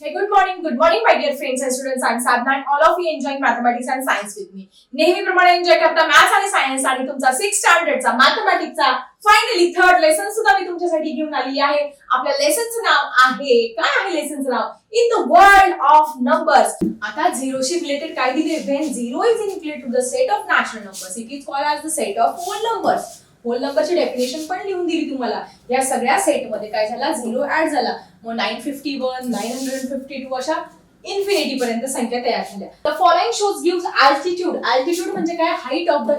Hey, good morning, my dear friends and students. I'm Sadhna and all of you enjoying mathematics and science with me. नेहमीप्रमाणे enjoy करता maths आणि science आणि तुमचा 6th स्टँडर्डचा मॅथमॅटिक्सचा finally third lesson सुद्धा मी तुमच्यासाठी घेऊन आली आहे. आपल्या लेसनचं नाव आहे, काय आहे लेसनचं नाव? In the world of numbers. आता झिरोशी रिलेटेड काय दिले? When zero is equal to the set of natural numbers it is called as the set of whole numbers. Whole नंबरची डेफिनेशन पण लिहून दिली तुम्हाला. या सगळ्या सेट मध्ये काय झाला? झिरो ऍड झाला. मग 951, 952 अशा इन्फिनिटी पर्यंत संख्या तयार झाल्या. The following shows gives altitude. Altitude म्हणजे काय? Height of the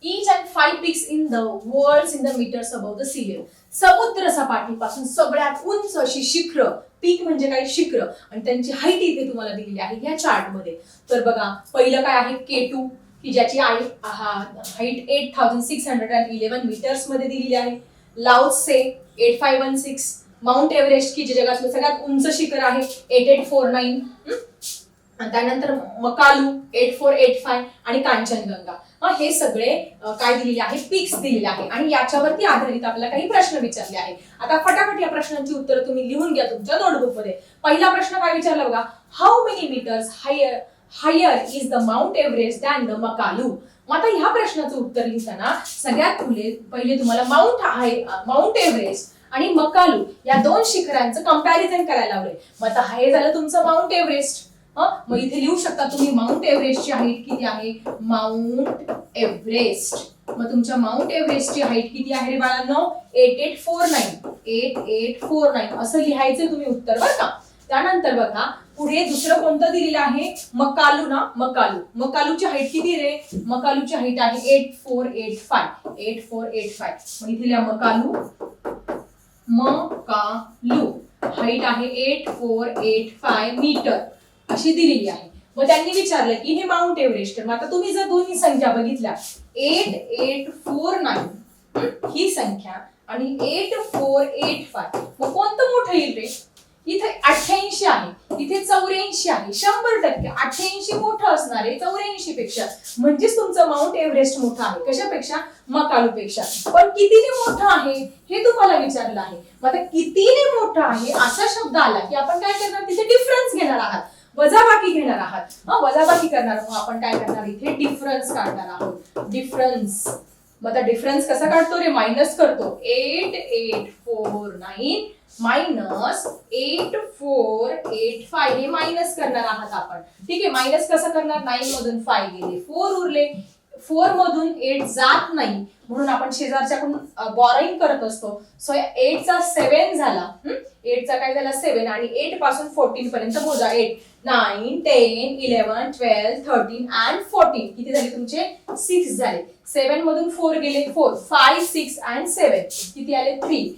each and 5 peaks in the worlds in the meters above the sea level. समुद्र सपाटीपासून सगळ्यात उंच अशी शिखर, पीक म्हणजे काय? शिखर, आणि त्यांची हाईट इथे तुम्हाला दिलेली आहे या चार्ट मध्ये. तर बघा, पहिलं काय आहे? K2 की ज्याची हाईट 8611 मीटर्स मध्ये दिलेली आहे. लाओत्से 8516. माउंट एव्हरेस्ट की जे जगातलं सगळ्यात उंच शिखर आहे 8849. आणि त्यानंतर मकालू 8485 आणि कांचनगंगा. हे सगळे काय दिलेले आहे? पिक्स दिलेले आहे आणि याच्यावरती आधारित आपल्याला काही प्रश्न विचारले आहे. आता फटाफट या प्रश्नांची उत्तरं तुम्ही लिहून घ्या तुमच्या नोटबुक मध्ये. पहिला प्रश्न काय विचारला बघा? How many metres higher is the Mount Everest than the Makalu. मग आता ह्या प्रश्नाचं उत्तर लिहिताना सगळ्यात पहिले तुम्हाला माउंट एव्हरेस्ट आणि मकालू या दोन शिखरांचं कंपॅरिझन करायला लावलंय. मग आता हे झालं तुमचं माउंट एव्हरेस्ट. मग इथे लिहू शकता तुम्ही माउंट एव्हरेस्टची हाईट किती आहे? Mount Everest. मग तुमच्या माउंट एव्हरेस्टची हाईट किती आहे रे बाळांनो? 8849 असं लिहायचं तुम्ही उत्तर, बरं का. त्यानंतर बघा पुढे दुसरं कोणतं दिलेलं आहे? मकालू ना. मकालूची हाईट किती रे? मकालूची हाईट आहे 8485. मग इथे लिहा मकालू हाईट आहे 8485 मीटर अशी दिलेली आहे. मग त्यांनी विचारलं की हे माउंट एव्हरेस्ट. मग आता तुम्ही जर दोन्ही संख्या बघितल्या 8849 ही संख्या आणि 8485, मग कोणतं मोठं येईल रे? इथे 88 आहे, इथे 84 आहे. 100% 88 मोठं असणार आहे 84 पेक्षा. म्हणजेच तुमचं माउंट एव्हरेस्ट मोठं आहे. कशापेक्षा? मकालू पेक्षा. पण कितीने मोठं आहे हे तुम्हाला विचारलं आहे. मग आता कितीने मोठं आहे असा शब्द आला की आपण काय करणार? तिथे डिफरन्स घेणार आहात, वजाबाकी घेणार आहात. वजाबाकी करणार. मग आपण काय करणार? इथे डिफरन्स काढणार आहोत. डिफरन्स. मग आता डिफरन्स कसा काढतो रे? मायनस करतो. 8849 मायनस 8485 हे मायनस करणार आहात आपण. ठीक आहे. मायनस कसं करणार? 9 मधून 5 गेले, 4 उरले. 4 मधून 8 जात नाही म्हणून आपण शेजारच्याकडून बॉरोइंग करत असतो. सो 8 चा 7 झाला. 8 चा काय झाला? 7. आणि 8 पासून 14 पर्यंत मोजा. 8 9 10 11 12 13 and 14 किती झाले तुमचे? 6 झाले. 7 मधून 4 गेले, 4 5 6 and 7 किती आले? 3.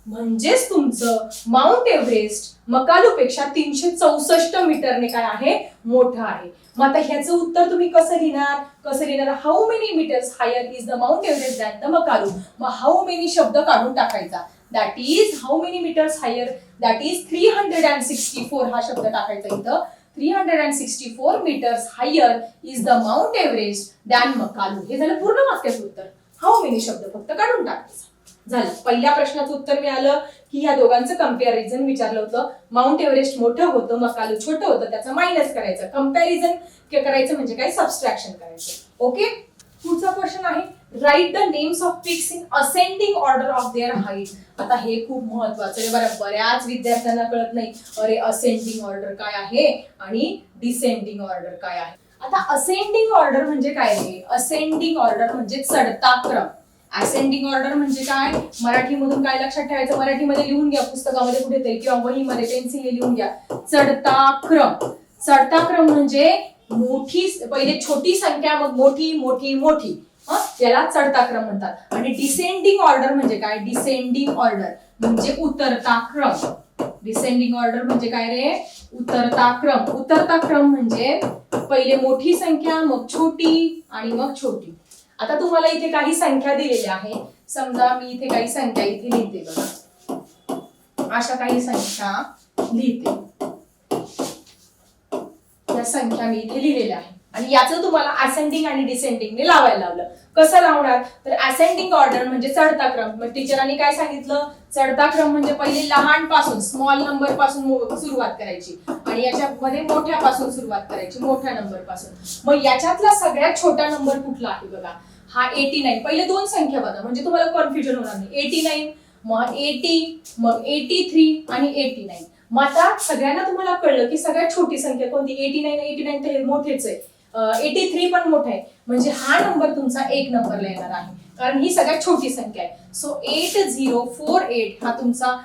म्हणजेच तुमचं माउंट एव्हरेस्ट मकालू पेक्षा 364 मीटरने काय आहे? मोठं आहे. मग आता ह्याचं उत्तर तुम्ही कसं लिहिणार? How many metres higher is the Mount Everest than the Makalu. मग हाऊ मेनी शब्द काढून टाकायचा. That is how many metres higher, that is 364 हा शब्द टाकायचा इथं. 364 metres higher is the Mount Everest than Makalu. हे झालं पूर्ण वाक्याचं उत्तर. हाऊ मेनी शब्द फक्त काढून टाकायचा. झालं. पहिल्या प्रश्नाचं उत्तर मिळालं की या दोघांचं कंपॅरिझन विचारलं होतं. माउंट एव्हरेस्ट मोठं होतं, मकालू छोटं होतं, त्याचं मायनस करायचं. कंपॅरिझन करायचं म्हणजे काय? सबस्ट्रॅक्शन करायचं. ओके. पुढचा क्वेश्चन आहे राईट द नेम्स ऑफ पिक्स in ascending order of their height. आता हे खूप महत्वाचं आहे बरं. बऱ्याच विद्यार्थ्यांना कळत नाही अरे असेंडिंग ऑर्डर काय आहे आणि डिसेंडिंग ऑर्डर काय आहे. आता असेंडिंग ऑर्डर म्हणजे काय रे? असेंडिंग ऑर्डर म्हणजे चढता क्रम. असेंडिंग ऑर्डर म्हणजे काय? मराठीमधून काय लक्षात ठेवायचं? मराठीमध्ये लिहून घ्या पुस्तकामध्ये कुठेतरी किंवा वहीमध्ये पेन्सिलने लिहून घ्या. चढता क्रम. चढता क्रम म्हणजे पहिले छोटी संख्या मग मोठी याला चढता क्रम म्हणतात. आणि डिसेंडिंग ऑर्डर म्हणजे काय? डिसेंडिंग ऑर्डर म्हणजे उतरता क्रम. डिसेंडिंग ऑर्डर म्हणजे काय रे? उतरता क्रम. उतरता क्रम म्हणजे पहिले मोठी संख्या मग छोटी आणि मग छोटी. आता तुम्हाला इथे काही संख्या दिलेल्या आहे. समजा मी इथे काही संख्या इथे लिहिते बघा. अशा काही संख्या लिहिते. या संख्या मी इथे लिहिलेल्या आहे. आणि याचं तुम्हाला असेंडिंग आणि डिसेंडिंगने लावायला लावलं. कसं लावणार तर असेंडिंग ऑर्डर म्हणजे चढता क्रम. मग टीचरांनी काय सांगितलं चढता क्रम म्हणजे पहिले लहान पासून स्मॉल नंबर पासून सुरुवात करायची आणि याच्यामध्ये मोठ्यापासून सुरुवात करायची मोठ्या नंबर पासून. मग याच्यातला सगळ्यात छोटा नंबर कुठला आहे बघा हा 89. पहिले दोन संख्या बघा म्हणजे तुम्हाला कन्फ्युजन होणार नाही. 89 मग 80 मग 83 आणि 89. मग आता सगळ्यांना तुम्हाला कळलं की सगळ्यात छोटी संख्या कोणती 89 तर हे मोठेच आहे. 83 पण मोठा आहे म्हणजे हा नंबर तुमचा 1 नंबरला येणार आहे कारण ही सगळ्यात छोटी संख्या आहे. सो 8048 हा तुमचा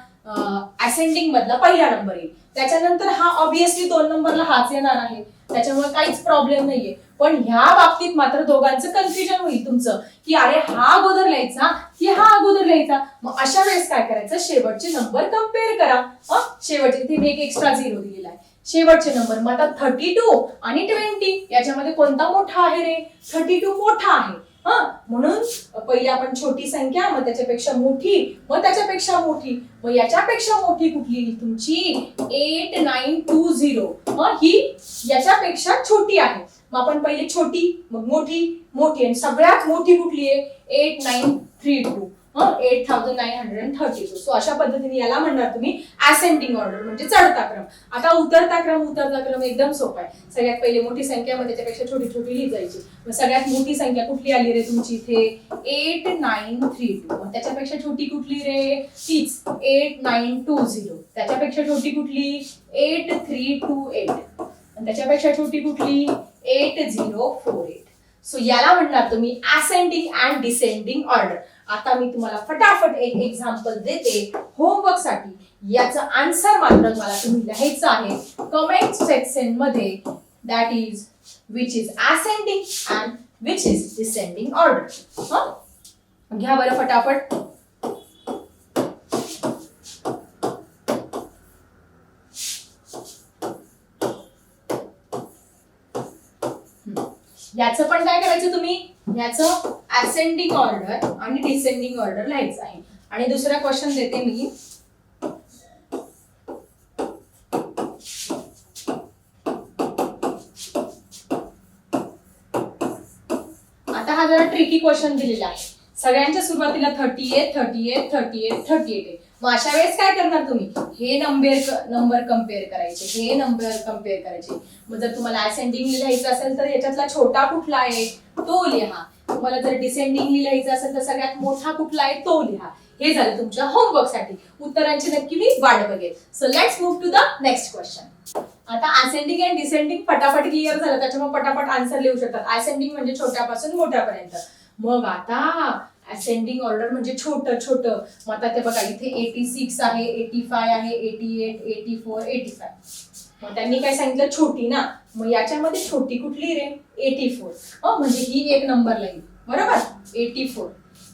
असेंडिंग मधला पहिला नंबर येईल. त्याच्यानंतर हा ऑब्विसली 2 नंबरला हाच येणार आहे त्याच्यामुळे काहीच प्रॉब्लेम नाहीये. पण ह्या बाबतीत मात्र दोघांचं कन्फ्युजन होईल तुमचं की अरे हा अगोदर लिहायचा की हा अगोदर लिहायचा. मग अशा वेळेस काय करायचं शेवटचे नंबर कम्पेअर करा. शेवटचे इथे मी एक एक्स्ट्रा 0 दिलेला आहे. शेवटचे नंबर मग आता 32 आणि 20 याच्यामध्ये कोणता मोठा आहे रे 32 मोठा आहे. म्हणून पहिले आपण छोटी संख्या मग त्याच्यापेक्षा मोठी मग त्याच्यापेक्षा मोठी मग याच्यापेक्षा मोठी कुठली तुमची 8920 ही याच्यापेक्षा छोटी आहे. मग आपण पहिले छोटी मग मोठी मोठी आणि सगळ्यात मोठी कुठली आहे 8932 8932. सो अशा पद्धतीने याला म्हणणार तुम्ही असेंडिंग ऑर्डर म्हणजे चढता क्रम. आता उतरता क्रम एकदम सोपा आहे. सगळ्यात पहिले मोठी संख्या मग त्याच्यापेक्षा छोटी छोटी लिहायची. मग सगळ्यात मोठी संख्या कुठली आली रे तुमची इथे 8932. मग त्याच्यापेक्षा छोटी कुठली रे तीच 8920. त्याच्यापेक्षा छोटी कुठली 8328 आणि त्याच्यापेक्षा छोटी कुठली 8048. सो याला म्हणणार तुम्ही असेंडिंग अँड डिसेंडिंग ऑर्डर. आता मी तुम्हाला फटाफट एक एक्झाम्पल देते होमवर्क साठी. याचा आन्सर मात्र मला तुम्ही लिहायचं आहे कमेंट सेक्शन मध्ये. That is which is ascending and which is descending order. घ्या बरं फटाफट. याचं पण काय करायचं तुम्ही याचं असेंडिंग ऑर्डर आणि डिसेंडिंग ऑर्डर लिहायचं आहे. आणि दुसरा क्वेश्चन देते मी. आता हा जरा ट्रिकी क्वेश्चन दिलेला आहे. सगळ्यांच्या सुरुवातीला 38 आहे. मग अशा वेळेस काय करणार तुम्ही हे नंबर कम्पेअर करायचे हे नंबर कम्पेअर करायचे. मग जर तुम्हाला असेंडिंग लिहायचं असेल तर याच्यातला छोटा कुठला आहे तो लिहा. तुम्हाला जर डिसेंडिंग लिहायचं असेल तर सगळ्यात मोठा कुठला आहे तो लिहा. हे झालं तुमच्या होमवर्क साठी. उत्तरांची नक्की मी वाट बघेल. So let's move to the next question. आता असेंडिंग अँड डिसेंडिंग फटाफट क्लिअर झालं त्याच्यामुळे पटापट आन्सर लिहू शकतात. असेंडिंग म्हणजे छोट्यापासून मोठ्यापर्यंत. मग आता असेंडिंग ऑर्डर म्हणजे छोटं छोटं. मग आता ते बघा इथे 86 आहे 85 आहे 88 84 85. मग त्यांनी काय सांगितलं छोटी ना. मग याच्यामध्ये छोटी कुठली रे 84. म्हणजे ही एक नंबरला येईल बरोबर 84.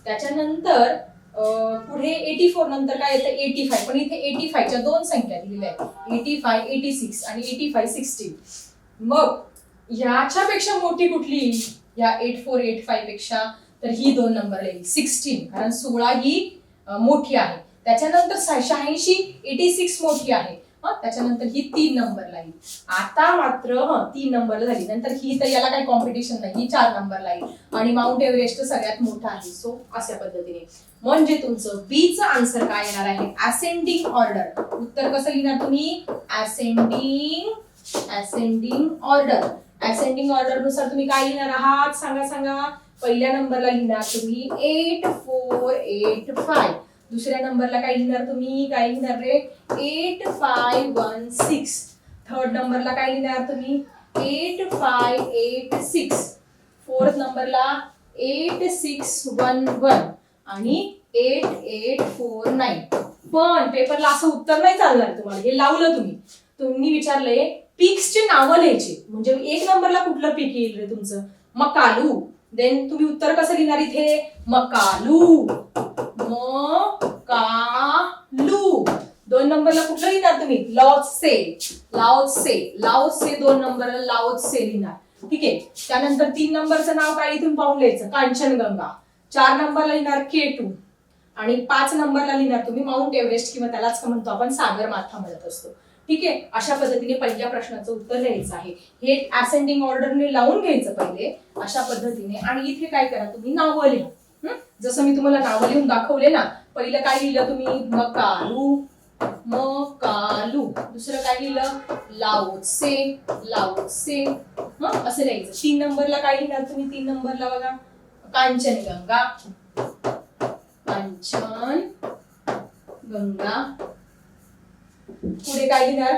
त्याच्यानंतर पुढे 84 नंतर काय येतं 85. पण इथे 85 च्या दोन संख्या दिलेल्या आहेत 85 86 आणि 85 16. मग याच्यापेक्षा मोठी कुठली या 8485 पेक्षा तर ही 2 नंबरला येईल 16 कारण 16 ही मोठी आहे. त्याच्यानंतर 86 86 मोठी आहे. त्याच्यानंतर ही 3 नंबरला येईल. आता मात्र 3 नंबरला झाली. नंतर ही तर याला काही कॉम्पिटिशन नाही ही 4 नंबरला येईल आणि माउंट एव्हरेस्ट सगळ्यात मोठा आहे. सो अशा पद्धतीने म्हणजे तुमचं बी चं आन्सर काय येणार आहे असेंडिंग ऑर्डर. उत्तर कसं लिहिणार तुम्ही असेंडिंग ऑर्डर. असेंडिंग ऑर्डर नुसार तुम्ही काय लिहिणार आहात सांगा. पहिल्या नंबरला लिहिणार तुम्ही 8485. दुसऱ्या नंबरला काय लिहिणार तुम्ही काय लिहिणार रे 8516. थर्ड नंबरला काय लिहिणार तुम्ही 8586. फोर्थ नंबरला 8611 आणि 8849. पण पेपरला असं उत्तर नाही चालणार तुम्हाला. हे लावलं तुम्ही विचारलंय पीक्सचे नावं लिहायचे. म्हणजे एक नंबरला कुठलं पीक येईल रे तुमचं मकालू. देन तुम्ही उत्तर कसं लिहिणार इथे मकालू. 2 नंबरला कुठलं लिहिणार तुम्ही लाओत्से. 2 नंबरला लाओत्से लिहिणार. ठीक आहे. त्यानंतर 3 नंबरचं नाव काय इथून पाहून लिहायचं कांचनगंगा. 4 नंबरला लिहिणार K2 आणि 5 नंबरला लिहिणार तुम्ही माउंट एव्हरेस्ट किंवा त्यालाच म्हणतो आपण सागर माथा म्हणत असतो. ठीक आहे, अशा पद्धतीने पहिल्या प्रश्नाचं उत्तर लिहायचं आहे. हे असेंडिंग ऑर्डरने लावून घ्यायचं पहिले अशा पद्धतीने. आणि इथे काय करा, तुम्ही नावं लिहा. जसं मी तुम्हाला नावं लिहून दाखवले ना, पहिलं काय लिहिलं तुम्ही, मकालू, मकालू. दुसरं काय लिहिलं, लाओत्से, लाओत्से. असं लिहायचं. 3 नंबरला काय लिहिणार तुम्ही, 3 नंबरला बघा, कांचनगंगा, कांचन गंगा. पुढे काय लिहिणार,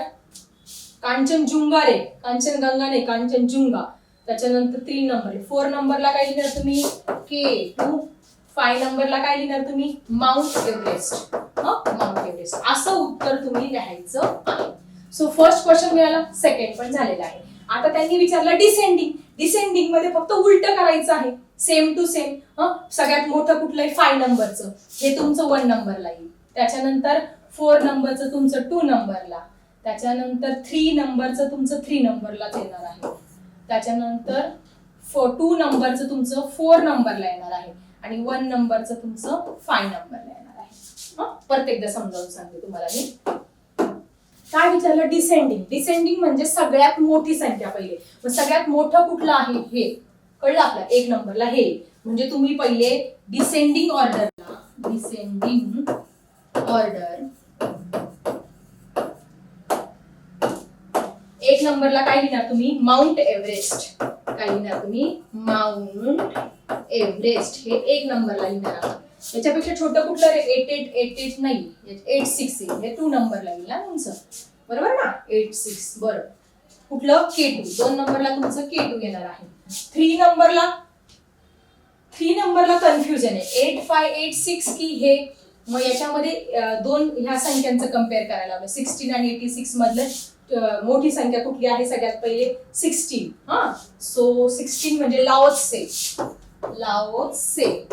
कांचनजुंगा रे, कांचनगंगा नाही, कांचनजुंगा. त्याच्यानंतर 3 नंबर. 4 नंबरला काय लिहिणार तुम्ही, K2. 5 नंबरला काय लिहिणार तुम्ही, माउंट एव्हरेस्ट. Mount Everest. असं उत्तर तुम्ही लिहायचं आहे. सो फर्स्ट क्वेश्चन मिळाला, सेकंड पण झालेला आहे. आता त्यांनी विचारलं डिसेंडिंग. डिसेंडिंग मध्ये फक्त उलट करायचं आहे, सेम टू सेम. सगळ्यात मोठं कुठलं आहे, 5 नंबरचं, हे तुमचं 1 नंबरला येईल. त्याच्यानंतर 4 नंबरचं तुमचं 2 नंबरला. त्याच्यानंतर 3 नंबरचं तुमचं 3 नंबरलाच येणार आहे. त्याच्यानंतर 2 नंबरचं तुमचं 4 नंबरला येणार आहे. आणि 1 नंबरचं तुमचं 5 नंबरला येणार आहे. परत एकदा समजावून सांगते तुम्हाला मी. काय विचारलं, डिसेंडिंग. डिसेंडिंग म्हणजे सगळ्यात मोठी संख्या पहिले. मग सगळ्यात मोठं कुठलं आहे हे कळलं आपल्याला, 1 नंबरला हे. म्हणजे तुम्ही पहिले डिसेंडिंग ऑर्डरला, डिसेंडिंग ऑर्डर 1 नंबरला काय लिहिणार तुम्ही, माउंट एव्हरेस्ट. काय लिहिणार तुम्ही, माउंट एव्हरेस्ट. हे 1 नंबरला लिहिणार आहात. याच्यापेक्षा छोटं कुठलं रे, 8888 नाही, 86 हे 2 नंबरला येईल ना तुमचं, बरोबर ना, 86. बरोबर. कुठलं, K2. 2 नंबरला तुमचं K2 येणार आहे. 3 नंबरला कन्फ्युजन आहे, 8586 की हे. मग याच्यामध्ये दोन ह्या संख्यांचं कम्पेअर करायला हवं. 16 आणि 86 मधलं मोठी संख्या कुठली आहे, सगळ्यात पहिले 16. सो 16 म्हणजे लाओत्से, लाओत्से,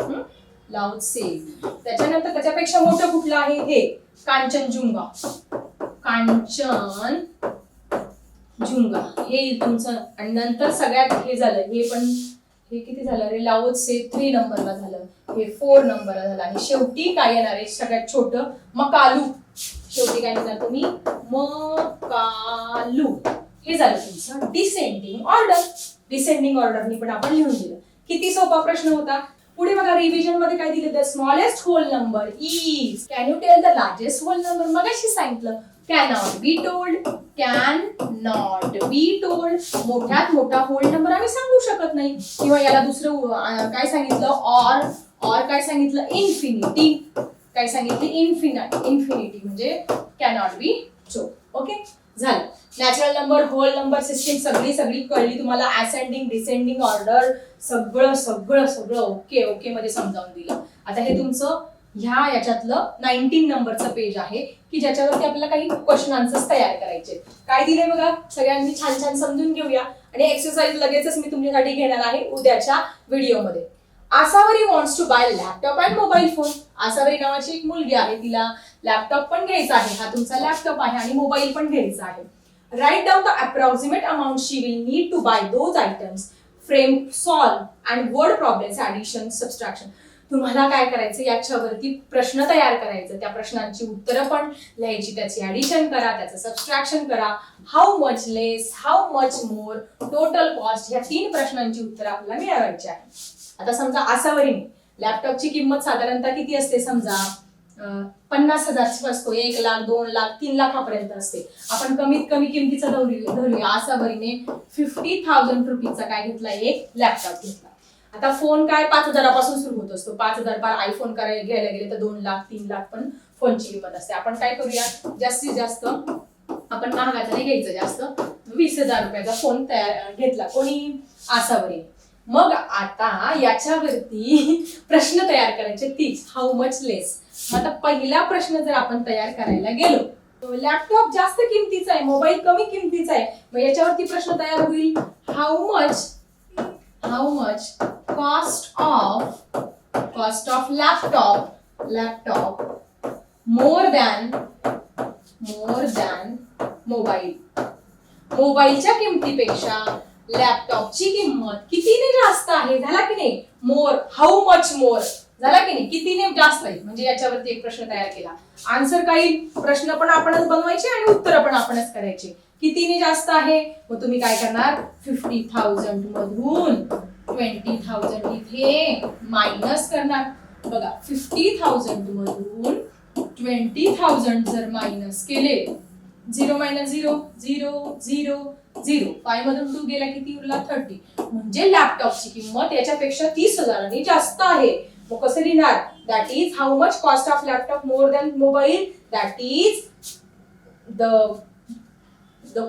लाओत्से. त्याच्यानंतर त्याच्यापेक्षा मोठं कुठलं आहे, हे कांचनजुंगा, कांचनजुंगा हे तुमचं. आणि नंतर सगळ्यात हे झालं, हे पण हे किती झालं रे, लाओत्से 3 नंबरला झालं, हे 4 नंबरला झालं. आणि शेवटी काय येणार आहे, सगळ्यात छोटं मकालू. शेवटी काय लिहिणार तुम्ही, मकालू. हे झालं तुमचं डिसेंडिंग ऑर्डर. डिसेंडिंग ऑर्डरनी पण आपण लिहून दिलं. किती सोपा प्रश्न होता. पुढे बघा, रिव्हिजन मध्ये काय दिले, the smallest whole number is, can you tell the largest whole number. मगाशी सांगितलं, cannot be told, can not be told. मोठ्यात मोठा होल नंबर आम्ही सांगू शकत नाही. किंवा याला दुसरं काय सांगितलं, ऑर काय सांगितलं, इन्फिनिटी. काय सांगितलं, इन्फिनिटी म्हणजे कॅनॉट बी टोल्ड. ओके, झालं. Natural number, whole number system सगळी कळली तुम्हाला. असेंडिंग, डिसेंडिंग ऑर्डर सगळं ओके मध्ये समजावून दिलं. आता हे तुमचं ह्या याच्यातलं 19 नंबरचं पेज आहे की ज्याच्यावरती आपल्याला काही क्वेश्चन आन्सर्स तयार करायचे. काय दिले बघा, सगळ्यांनी छान छान समजून घेऊया. आणि एक्सरसाइज लगेचच मी तुमच्यासाठी घेणार आहे उद्याच्या व्हिडिओमध्ये. Asavari wants to buy laptop and mobile phone. Asavari नावाची एक मुलगी आहे, तिला लॅपटॉप पण घ्यायचा आहे. हा तुमचा लॅपटॉप आहे आणि मोबाईल पण घ्यायचा आहे. Write down the approximate amount she will need to buy those items, frame, solve and word problems, addition, subtraction. तुम्हाला काय करायचं, याच्यावरती प्रश्न तयार करायचं. त्या प्रश्नांची उत्तरं पण लिहायची, त्याची ऍडिशन करा, त्याचं सबस्ट्रॅक्शन करा. How much less, how much more, total cost, ह्या 3 प्रश्नांची उत्तरं आपल्याला मिळवायची आहे. आता समजा आसावरीने लॅपटॉपची किंमत साधारणतः किती असते, समजा 50,000 असतो, 1 लाख, 2 लाख, 3 लाखापर्यंत असते. आपण कमीत कमी किमतीचा धरूया. आसावरीने 50,000 रुपीजचा काय घेतला, एक लॅपटॉप घेतला. आता फोन काय 5,000 पासून सुरू होत असतो. 5,000 पार आयफोन घ्यायला गेले तर 2 लाख, 3 लाख पण फोनची किंमत असते. आपण काय करूया, जास्तीत जास्त आपण महागाचा नाही घ्यायचं, जास्त 20,000 रुपयाचा फोन घेतला कोणी, आसावरी. मग आता याच्यावरती प्रश्न तयार करायचे तीच, हाऊ मच लेस. आता पहिला प्रश्न जर आपण तयार करायला गेलो, लॅपटॉप जास्त किमतीचा आहे, मोबाईल कमी किमतीचा आहे, मग याच्यावरती प्रश्न तयार होईल, how much cost of laptop more than mobile. मोबाईलच्या किमतीपेक्षा लॅपटॉपची किंमत कितीने जास्त आहे, झाला की नाही. मोर, हाऊ मच मोर, झाला की नाही, कितीने जास्त राहील म्हणजे याच्यावरती एक प्रश्न तयार केला. आन्सर काही प्रश्न पण आपणच बनवायचे आणि उत्तर पण आपणच करायचे. कितीने जास्त आहे मग तुम्ही काय करणार 50,000 मधून 20,000 इथे मायनस करणार. बघा 50,000 मधून 20,000 जर मायनस केले 0 मायनस 0 0 0 0 5 मधून 2 गेला किती उरला 30 म्हणजे लॅपटॉपची किंमत याच्यापेक्षा 30,000 जास्त आहे. मग कसं लिहिणार that is how much cost of laptop more than mobile that is the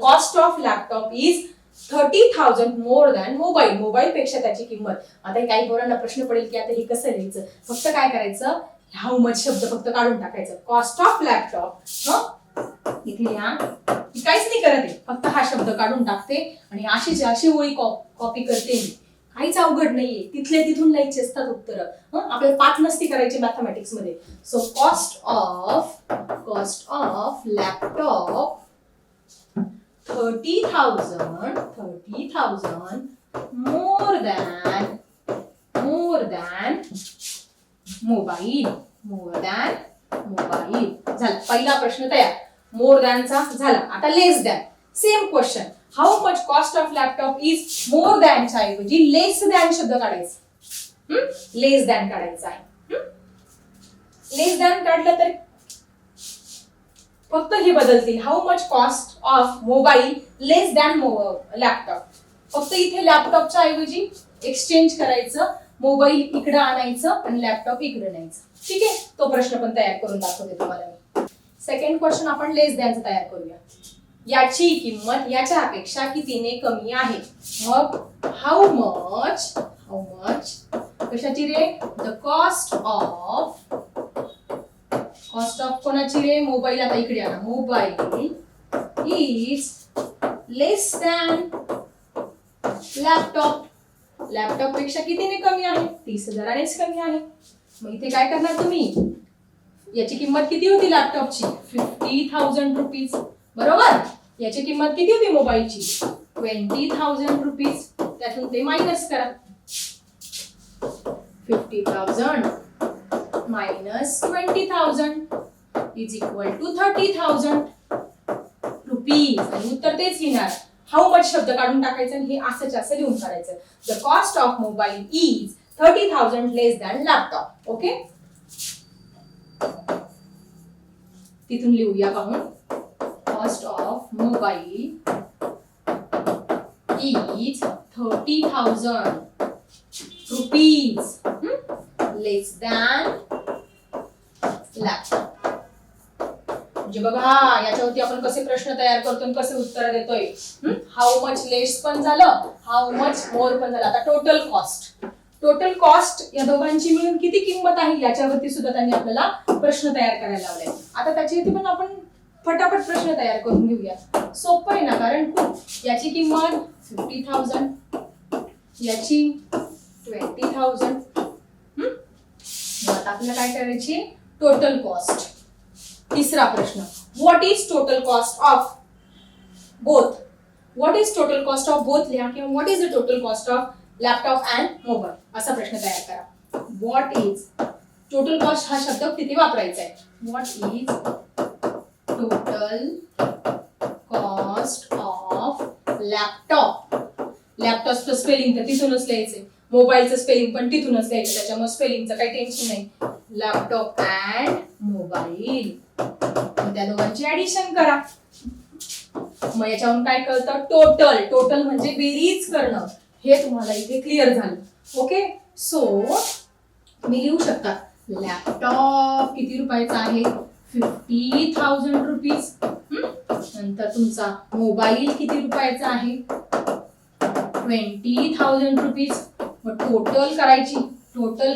cost of laptop is 30,000 more than mobile. Mobile पेक्षा त्याची किंमत. आता काही पोरांना प्रश्न पडेल की आता हे कसं लिहायचं. फक्त काय करायचं हाऊ मच शब्द फक्त काढून टाकायचं. कॉस्ट ऑफ लॅपटॉप इथे लिहा काहीच नाही करत आहे फक्त हा शब्द काढून टाकते आणि अशी ओळी कॉपी करते मी. काहीच अवघड नाहीये तिथले तिथून लिहायचे असतात उत्तर. आपल्याला पाठ नसती करायची मॅथमॅटिक्स मध्ये. So cost of laptop 30,000 more than mobile. झाला पहिला प्रश्न तयार. मोर दॅनचा झाला. आता less than same question. How much cost of laptop is more दॅनच्या ऐवजी लेस दॅन शब्द काढायचा. लेस दॅन काढायचा आहे. लेस दॅन काढलं तर फक्त हे बदलतील. How much cost of mobile less than laptop. फक्त इथे लॅपटॉपच्या ऐवजी एक्सचेंज करायचं. मोबाईल इकडे आणायचं आणि लॅपटॉप इकडे न्यायचं. ठीक आहे तो प्रश्न पण तयार करून दाखवते तुम्हाला मी. सेकंड क्वेश्चन आपण लेस दॅनचं तयार करूया. याची किंमत याच्यापेक्षा कितीने कमी आहे. मग हाऊ मच कशाची रे द कॉस्ट ऑफ कोणाची रे मोबाईल. आता इकडे आणा mobile is less than laptop. Laptop पेक्षा कितीने कमी आहे 30,000नेच कमी आहे. मग इथे काय करणार तुम्ही याची किंमत किती होती लॅपटॉपची 50,000 रुपीज बरोबर. याची किंमत किती होती मोबाईलची 20,000 रुपीज. त्यातून ते मायनस करा. 50,000 minus 20,000 is equal to 30,000 rupees. आणि उत्तर तेच लिहिणार. हाऊ मच शब्द काढून टाकायचं आणि हे असं लिहून काढायचं. The cost of mobile is 30,000 less than laptop. Okay तिथून लिहूया पाहून. Cost of mobile is 30,000 rupees less than laptop. म्हणजे बघा याच्यावरती आपण कसे प्रश्न तयार करतो कसे उत्तर देतोय. हाऊ मच लेस पण झालं हाऊ मच मोर पण झालं. आता टोटल कॉस्ट या दोघांची मिळून किती किंमत आहे याच्यावरती सुद्धा त्यांनी आपल्याला प्रश्न तयार करायला लावलाय. आता त्याच्यावरती पण आपण फटाफट प्रश्न तयार करून घेऊया. सोपं आहे ना कारण खूप. याची किंमत 50,000 याची 20,000. आता आपल्याला काय करायची टोटल कॉस्ट. तिसरा प्रश्न what is total cost of both. What is total cost of both लिहा किंवा what is the total cost of laptop and mobile असा प्रश्न तयार करा. व्हॉट इज टोटल कॉस्ट हा शब्द किती वापरायचा आहे. What is total cost of laptop. लॅपटॉपचं स्पेलिंग तर तिथूनच लिहायचंय. मोबाईलचं स्पेलिंग पण तिथूनच लिहायचं. त्याच्यामुळे स्पेलिंगचं काही टेन्शन नाही. लॅपटॉप अँड मोबाईल त्या दोघांची ऍडिशन करा. मग याच्यावरून काय कळतं टोटल म्हणजे बेरीज करणं. हे तुम्हाला इथे क्लिअर झालं. ओके सो तुम्ही लिहू शकता लॅपटॉप किती रुपयाचा आहे 50,000 रुपीज. नंतर तुमचा मोबाईल किती रुपयाचा आहे 20,000 रुपीज. मग टोटल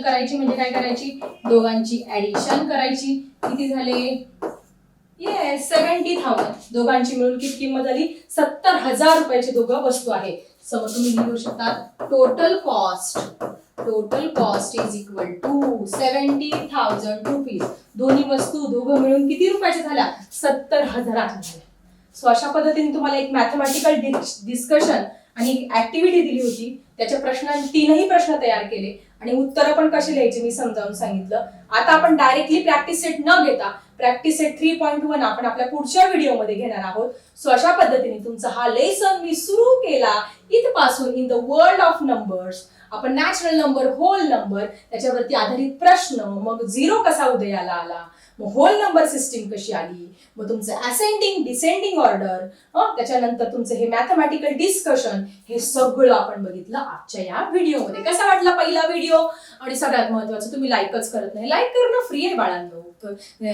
करायची म्हणजे काय करायची दोघांची ऍडिशन करायची. किती झाले येस 70,000. दोघांची मिळून किती किंमत झाली 70,000 रुपयाची दोघं वस्तू आहे. सो तुम्ही लिहू शकता total cost is equal to 70,000 rupees. दोन्ही वस्तू दोघं मिळून किती रुपयाच्या झाल्या 70,000 झाल्या. सो अशा पद्धतीने तुम्हाला एक मॅथमॅटिकल डिस्कशन आणि एक ऍक्टिव्हिटी दिली होती. त्याचे प्रश्न 3ही प्रश्न तयार केले आणि उत्तरं पण कशी लिहायची मी समजावून सांगितलं. आता आपण डायरेक्टली प्रॅक्टिस सेट न घेता प्रॅक्टिस सेट 3.1 आपण आपल्या पुढच्या व्हिडिओमध्ये घेणार आहोत. सो अशा पद्धतीने तुमचा हा लेसन मी सुरू केला इथपासून in the world of numbers. आपण नॅचरल नंबर, होल नंबर त्याच्यावरती आधारित प्रश्न, मग झिरो कसा उदयाला आला, मग होल नंबर सिस्टीम कशी आली, मग तुमचं असेंडिंग डिसेंडिंग ऑर्डर, त्याच्यानंतर तुमचं हे मॅथमॅटिकल डिस्कशन, हे सगळं आपण बघितलं आजच्या या व्हिडिओमध्ये. कसा वाटला पहिला व्हिडिओ? आणि सगळ्यात महत्वाचं तुम्ही लाईकच करत नाही. लाईक करणं फ्री आहे बाळांनो,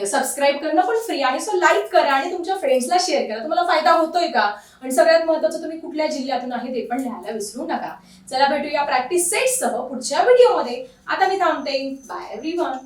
सबस्क्राईब करणं पण फ्री आहे. सो लाईक करा आणि तुमच्या फ्रेंड्सला शेअर करा. तुम्हाला फायदा होतोय का? आणि सगळ्यात महत्वाचं तुम्ही कुठल्या जिल्ह्यातून आहे ते पण लिहायला विसरू नका. चला भेटूया प्रॅक्टिस सेट सह पुढच्या व्हिडिओमध्ये. आता मी थांबते. Bye everyone.